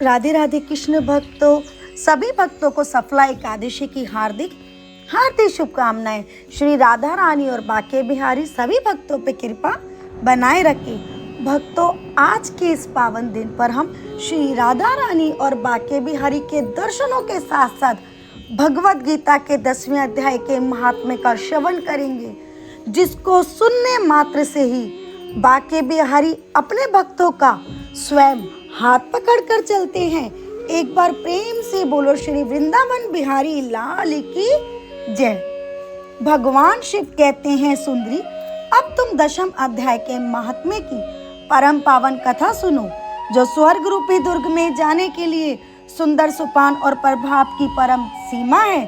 राधे राधे कृष्ण भक्तों, सभी भक्तों को सफला एकादशी की हार्दिक हार्दिक शुभकामनाएं। श्री राधा रानी और बाके बिहारी सभी भक्तों पे कृपा बनाए रखे। भक्तों, आज के इस पावन दिन पर हम श्री राधा रानी और बाके बिहारी के दर्शनों के साथ साथ भगवत गीता के 10वें अध्याय के महात्म्य का श्रवण करेंगे, जिसको सुनने मात्र से ही बाके बिहारी अपने भक्तों का स्वयं हाथ पकड़कर चलते हैं। एक बार प्रेम से बोलो श्री वृंदावन बिहारी लाल की जय। भगवान शिव कहते हैं, सुंदरी अब तुम 10वें अध्याय के महात्म्य की परम पावन कथा सुनो, जो स्वर्ग रूपी दुर्ग में जाने के लिए सुंदर सोपान और प्रभाव की परम सीमा है।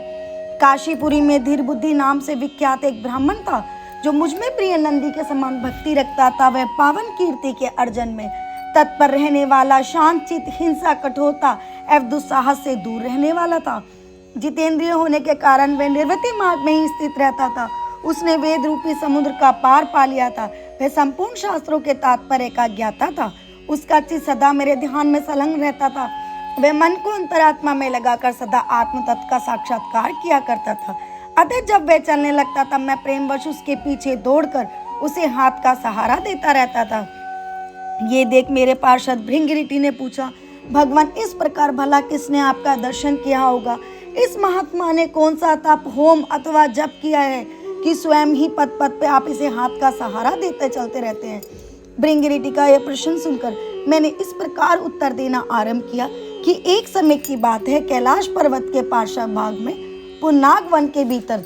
काशीपुरी में धीर बुद्धि नाम से विख्यात एक ब्राह्मण था, जो मुझ में प्रिय नंदी के समान भक्ति रखता था। वह पावन कीर्ति के अर्जन में तत्पर रहने वाला, शांत चित, हिंसा, कठोरता एवं दुस्साहस से दूर रहने वाला था। जितेंद्रिय होने के कारण वह निर्वृत्ति मार्ग में ही स्थित रहता था। उसने वेद रूपी समुद्र का पार पा लिया था। वह संपूर्ण शास्त्रों के तात्पर्य का ज्ञाता था। उसका चित्त सदा मेरे ध्यान में संलग्न रहता था। वह मन को अंतरात्मा में लगाकर सदा आत्म तत्व का साक्षात्कार किया करता था। अतः जब वह चलने लगता था, मैं प्रेमवश उसके पीछे दौड़कर उसे हाथ का सहारा देता रहता था। ये देख मेरे पार्षद भृंगिरिटी ने पूछा, भगवान, इस प्रकार भला किसने आपका दर्शन किया होगा? इस महात्मा ने कौन सा तप, होम अथवा जप किया है कि स्वयं ही पद पद पे आप इसे हाथ का सहारा देते चलते रहते हैं? भृंगिरिटी का यह प्रश्न सुनकर मैंने इस प्रकार उत्तर देना आरंभ किया कि एक समय की बात है, कैलाश पर्वत के पार्श्व भाग में पुन्नाग वन के भीतर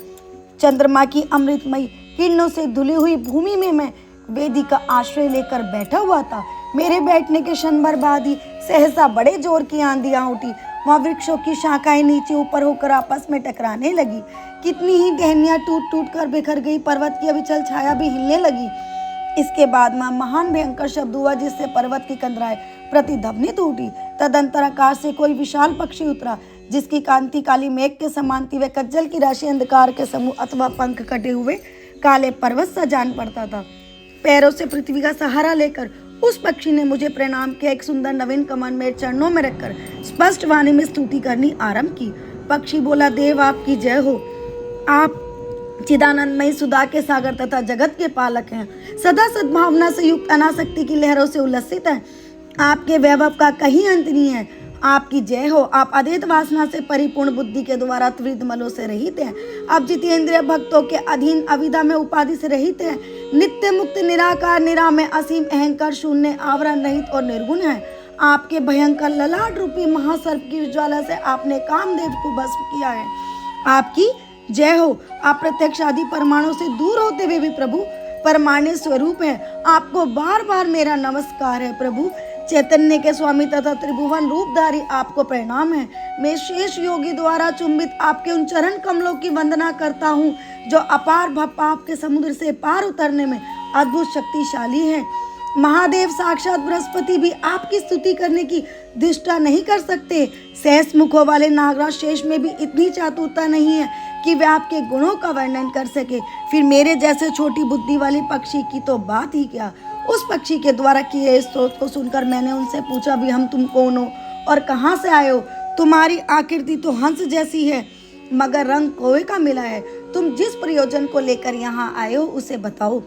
चंद्रमा की अमृतमयी किरणों से धुली हुई भूमि में मैं वेदी का आश्रय लेकर बैठा हुआ था। मेरे बैठने के क्षण भर बाद ही सहसा बड़े जोर की आंधियां उठी। वहां वृक्षों की शाखाएं नीचे ऊपर होकर आपस में टकराने लगी। कितनी ही टहनियां टूट टूट कर बिखर गई। पर्वत की अविचल छाया भी हिलने लगी। इसके बाद महान भयंकर शब्द हुआ, जिससे पर्वत की कंदराएं प्रतिध्वनित उठी। तदंतर आकाश से कोई विशाल पक्षी उतरा, जिसकी कांति काली मेघ के समान थी। वह कज्जल की राशि अंधकार के समूह अथवा पंख कटे हुए काले पर्वत सा जान पड़ता था। पैरों से पृथ्वी का सहारा लेकर उस पक्षी ने मुझे प्रणाम किया। एक सुंदर नवीन कमल मेरे चरणों में रखकर स्पष्ट वाणी में स्तुति करनी आरंभ की। पक्षी बोला, देव आपकी जय हो। आप चिदानंदमयी सुधा के सागर तथा जगत के पालक हैं। सदा सद्भावना से युक्त अनासक्ति की लहरों से उल्लसित हैं। आपके वैभव का कहीं अंत नहीं है। आपकी जय हो। आप अद्वैत वासना से परिपूर्ण बुद्धि के द्वारा त्रिविध मलों से रहित हैं। आप जितेंद्रिय भक्तों के अधीन अविद्या में उपाधि से रहित हैं। नित्य मुक्त, निराकार, निरामय, असीम, अहंकार शून्य, आवरण रहित और निर्गुण हैं। आपके भयंकर ललाट रूपी महासर्प की ज्वाला से आपने कामदेव को भस्म किया है। आपकी जय हो। आप प्रत्यक्ष आदि परमाणु से दूर होते हुए भी प्रभु परमाणु स्वरूप है। आपको बार बार मेरा नमस्कार है। प्रभु चैतन्य के स्वामी तथा त्रिभुवन रूपधारी आपको प्रणाम है। मैं शेष योगी द्वारा चुंबित आपके उन चरण कमलों की वंदना करता हूँ, जो अपार पाप के समुद्र से पार उतरने में अद्भुत शक्तिशाली है। महादेव साक्षात बृहस्पति भी आपकी स्तुति करने की दिष्टा नहीं कर सकते। सहस मुखों वाले नागराज शेष में भी इतनी चातुरता नहीं है कि वे आपके गुणों का वर्णन कर सके। फिर मेरे जैसे छोटी बुद्धि वाली पक्षी की तो बात ही क्या। उस पक्षी के द्वारा किए स्तोत्र को सुनकर मैंने उनसे पूछा भी, हम तुम कौन हो और कहाँ से आए हो? तुम्हारी आकृति तो हंस जैसी है, मगर रंग कौवे का मिला है। तुम जिस प्रयोजन को लेकर यहाँ आए हो उसे बताओ।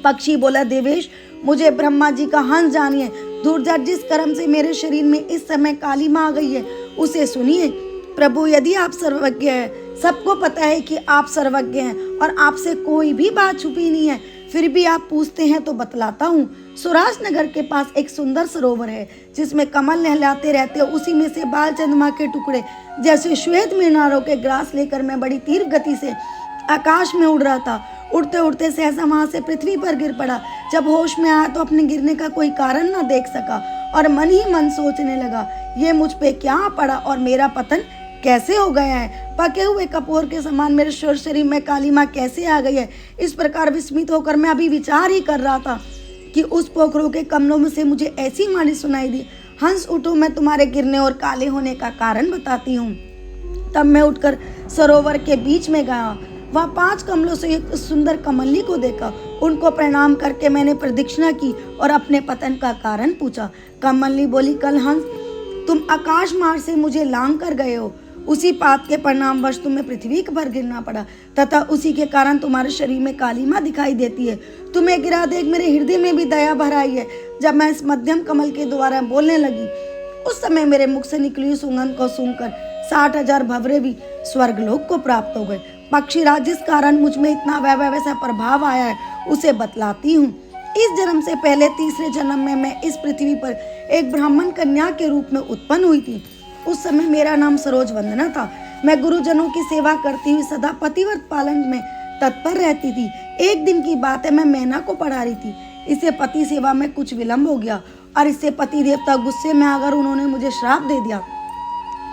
पक्षी बोला, देवेश, मुझे ब्रह्मा जी का हंस जानिए। दुर्जट जिस कर्म से मेरे शरीर में इस समय काली माँ आ गई है, उसे सुनिए। प्रभु, यदि आप सर्वज्ञ हैं, सबको पता है कि आप सर्वज्ञ हैं और आपसे कोई भी बात छुपी नहीं है, फिर भी आप पूछते हैं तो बतलाता हूँ। सुराज नगर के पास एक सुंदर सरोवर है, जिसमें कमल लहलाते रहते हैं। उसी में से बाल चंद्रमा के टुकड़े जैसे श्वेत मीनारों के ग्रास लेकर मैं बड़ी तीव्र गति से आकाश में उड़ रहा था। उड़ते उड़ते सहसा वहां से पृथ्वी पर गिर पड़ा। जब होश में आया तो अपने गिरने का कोई कारण न देख सका और मन ही मन सोचने लगा, ये मुझ पे क्या पड़ा और मेरा पतन कैसे हो गया है? पके हुए कपूर के समान मेरे शरीर में काली माँ कैसे आ गई है? इस प्रकार विस्मित होकर मैं अभी विचार ही कर रहा था कि उस पोखरों के कमलों में से मुझे ऐसी वाणी सुनाई दी, हंस उठो, मैं तुम्हारे गिरने और काले होने का कारण बताती हूँ। तब मैं उठकर सरोवर के बीच में गया। वहाँ 5 कमलों से एक सुंदर कमली को देखा। उनको प्रणाम करके मैंने प्रदक्षिणा की और अपने पतन का कारण पूछा। कमली बोली, कल हंस तुम आकाश मार्ग से मुझे लांग कर गए हो, उसी पाप के परिणामवश तुम्हें पृथ्वी पर गिरना पड़ा तथा उसी के कारण तुम्हारे शरीर में कालीमा दिखाई देती है। तुम्हें गिरा देख मेरे हृदय में भी दया भर आई है। जब मैं इस मध्यम कमल के द्वारा बोलने लगी, उस समय मेरे मुख से निकली सुगंध को सुनकर 60,000 भंवरे भी स्वर्गलोक को प्राप्त हो गए। पक्षीराज, जिस कारण मुझ में इतना वैसा प्रभाव आया है उसे बतलाती हूँ। इस जन्म से पहले तीसरे जन्म में मैं इस पृथ्वी पर एक ब्राह्मण कन्या के रूप में उत्पन्न हुई थी। उस समय मेरा नाम सरोज वंदना था। मैं गुरुजनों की सेवा करती हुई सदा पतिव्रत पालन में तत्पर रहती थी। एक दिन की बात है, मैं मैना को पढ़ा रही थी। इसे पति सेवा में कुछ विलंब हो गया और इससे पति देवता गुस्से में आकर उन्होंने मुझे श्राप दे दिया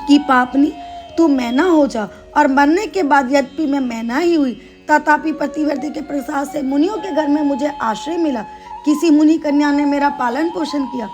कि पापनी, तू मैना हो जा। और मरने के बाद यद्यपि मैं मैना ही हुई, तथापि पतिव्रता के प्रसाद से मुनियों के घर में मुझे आश्रय मिला। किसी मुनि कन्या ने मेरा पालन पोषण किया।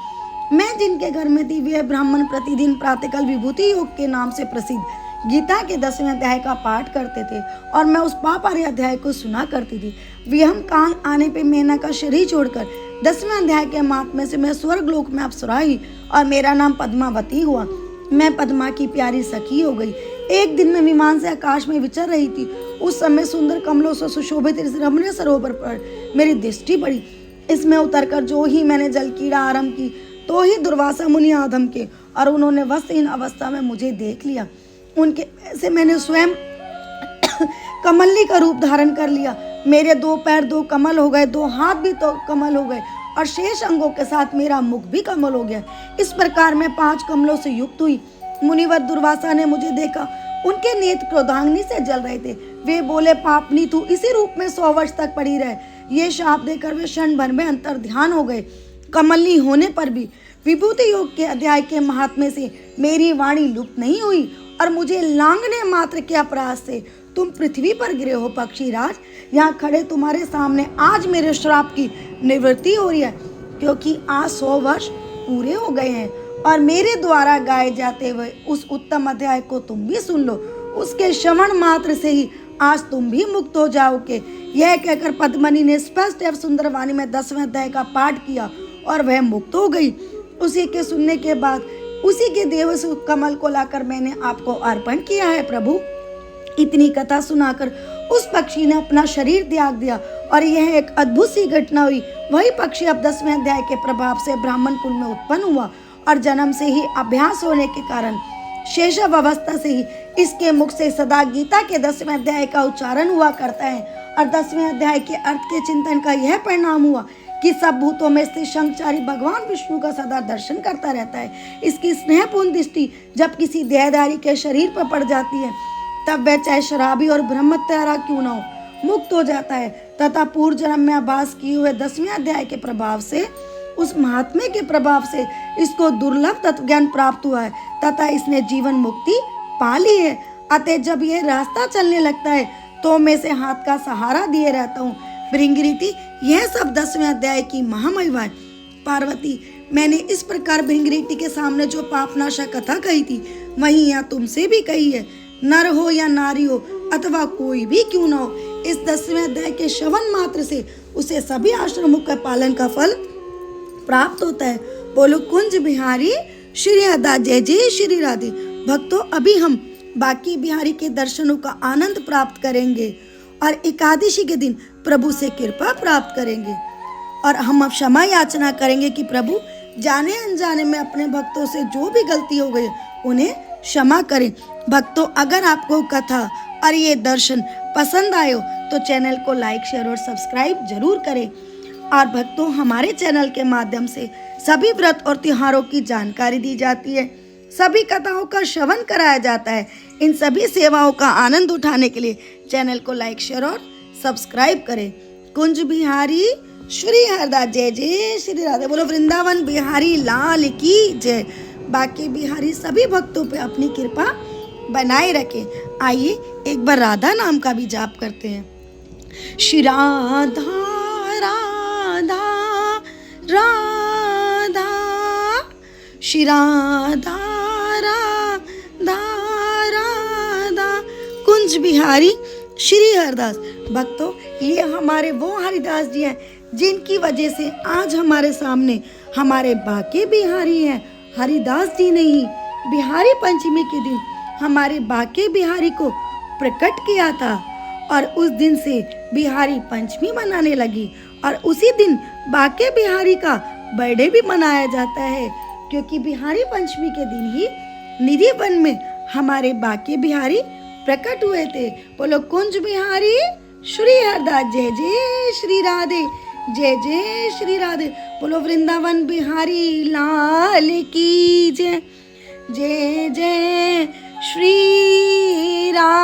मैं जिनके घर में थी वे ब्राह्मण प्रतिदिन प्रातःकाल विभूति योग के नाम से प्रसिद्ध गीता के 10वें अध्याय का पाठ करते थे और मैं उस पापारी अध्याय को सुना करती थी। विहंग काल आने पे मैना का शरीर छोड़कर 10वें अध्याय के महात्म्य से मैं स्वर्गलोक में अप्सरा हुई और मेरा नाम पद्मावती हुआ। मैं पद्मा की प्यारी सखी हो गई। एक दिन मैं विमान से आकाश में विचर रही थी। उस समय सुंदर कमलों से सुशोभित इस रमणीय सरोवर पर मेरी दृष्टि पड़ी। इसमें उतरकर जो ही मैंने जल क्रीड़ा आरंभ की, तो ही दुर्वासा मुनि आदम के और उन्होंने वस्त्रहीन अवस्था में मुझे देख लिया। उनके ऐसे मैंने स्वयं कमली का रूप धारण कर लिया। मेरे 2 पैर 2 कमल हो गए, 2 हाथ भी तो कमल हो गए और शेष अंगों के साथ मेरा मुख भी कमल हो गया। इस प्रकार मैं 5 कमलों से युक्त हुई। मुनिवर दुर्वासा ने मुझे देखा। उनके नेत्र क्रोधाग्नि से जल रहे थे। वे बोले, पापनी, तू इसी रूप में 100 वर्ष तक पड़ी रहे। ये शाप देकर वे क्षण भर में अंतर ध्यान हो गए। कमलनी होने पर भी विभूति योग के अध्याय के महात्म्य से मेरी वाणी लुप्त नहीं हुई और मुझे लांघने मात्र के अपराध से तुम पृथ्वी पर गिरे हो। पक्षीराज, यहाँ खड़े तुम्हारे सामने आज मेरे श्राप की निवृत्ति हो रही है, क्योंकि आज 100 वर्ष पूरे हो गए हैं और मेरे द्वारा गाए जाते हुए उस उत्तम अध्याय को तुम भी सुन लो। उसके श्रवण मात्र से ही आज तुम भी मुक्त हो जाओगे। यह कहकर पद्मनी ने स्पष्ट एवं सुंदर वाणी में 10वें अध्याय का पाठ किया और वह मुक्त हो गई। उसी के सुनने के बाद उसी के देव से कमल को लाकर मैंने आपको अर्पण किया है प्रभु। इतनी कथा सुनाकर उस पक्षी ने अपना शरीर त्याग दिया और यह एक अद्भुत सी घटना हुई। वही पक्षी अब 10वें अध्याय के प्रभाव से ब्राह्मण कुल में उत्पन्न हुआ और जन्म से ही अभ्यास होने के कारण शैशव अवस्था से ही इसके मुख से सदा गीता के 10वें अध्याय का उच्चारण हुआ करता है और 10वें अध्याय के अर्थ के चिंतन का यह परिणाम हुआ कि सब भूतों में स्थित शंखचारी भगवान विष्णु का सदा दर्शन करता रहता है। इसकी स्नेहपूर्ण दृष्टि जब किसी देहधारी के शरीर पर पड़ जाती है, तब वह चाहे शराबी और ब्रह्मत्यारा क्यों न हो, मुक्त हो जाता है तथा पूर्व जन्म में अभ्यास किए हुए 10वें अध्याय के प्रभाव से, उस महात्म्य के प्रभाव से इसको दुर्लभ तत्व ज्ञान प्राप्त हुआ है तथा इसने जीवन मुक्ति पा ली है। अतः जब यह रास्ता चलने लगता है तो मैं इसे हाथ का सहारा दिए रहता हूँ। भृंगरीति, यह सब 10वें अध्याय की महामहिमा है। पार्वती, मैंने इस प्रकार भृंगरीति के सामने जो पापनाशा कथा कही थी, वही यहाँ तुमसे भी कही है। नर हो या नारी हो अथवा कोई भी क्यों न हो, इस 10वें अध्याय के श्रवण मात्र से उसे सभी आश्रमों का पालन का फल प्राप्त होता है। बोलो कुंज बिहारी श्री राधा, जय जय श्री राधे। भक्तों, अभी हम बाकी बिहारी के दर्शनों का आनंद प्राप्त करेंगे और एकादशी के दिन प्रभु से कृपा प्राप्त करेंगे और हम अब क्षमा याचना करेंगे कि प्रभु जाने अनजाने में अपने भक्तों से जो भी गलती हो गई उन्हें क्षमा करें। भक्तों, अगर आपको कथा और ये दर्शन पसंद आए हो तो चैनल को लाइक, शेयर और सब्सक्राइब जरूर करें। और भक्तों, हमारे चैनल के माध्यम से सभी व्रत और त्योहारों की जानकारी दी जाती है, सभी कथाओं का श्रवण कराया जाता है। इन सभी सेवाओं का आनंद उठाने के लिए चैनल को लाइक, शेयर और सब्सक्राइब करें। कुंज बिहारी श्री हरदास, जय जय श्री राधे। बोलो वृंदावन बिहारी लाल की जय। बाकी बिहारी सभी भक्तों पे अपनी कृपा बनाए रखें। आइए एक बार राधा नाम का भी जाप करते हैं। श्री राधा राधा राधा, श्री राधा राधा राधा, कुंज बिहारी श्री हरदास। भक्तों, ये हमारे वो हरिदास जी हैं जिनकी वजह से आज हमारे सामने हमारे बाकी बिहारी हैं। हरिदास जी ने ही बिहारी पंचमी के दिन हमारे बाके बिहारी को प्रकट किया था और उस दिन से बिहारी पंचमी मनाने लगी और उसी दिन बाके बिहारी का बर्थडे भी मनाया जाता है, क्योंकि बिहारी पंचमी के दिन ही निधि वन में हमारे बाके बिहारी प्रकट हुए थे। बोलो कुंज बिहारी श्री हरदास, जय जय श्री राधे, जय जय श्री राधे। बोलो वृंदावन बिहारी लाल की जय, जय जय श्री राधे।